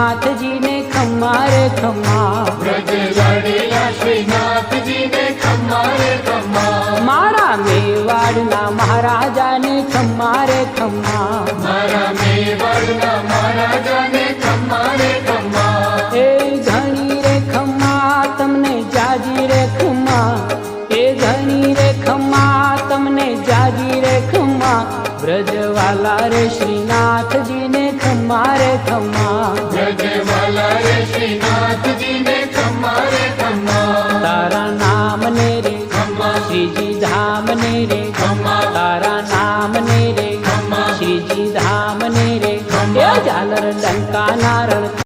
श्रीनाथ जी ने खम्मा रे खम्मा। ब्रज लाडला श्रीनाथ जी ने खम्मा रे खम्मा। मारा मेवाड़ना महाराजा ने खम्मा रे खम्मा। मारा मेवाड़ना महाराजा ने खम्मा रे खम्मा। ए घणी रे खम्मा तमने जाजी रे खम्मा। ए घणी रे खम्मा तमने जाजी रे खम्मा। ब्रजवाला रे श्रीनाथ जी ने खम्मा रे खम्मा। ब्रजवाला रे श्रीनाथ जी ने खम्मा रे खम्मा। तारा नाम ने रे खम्मा। श्री जी धाम ने रे खम्मा। तारा नाम ने रे खम्मा। श्री जी धाम ने रे खम्मा। ये झालर डंका नार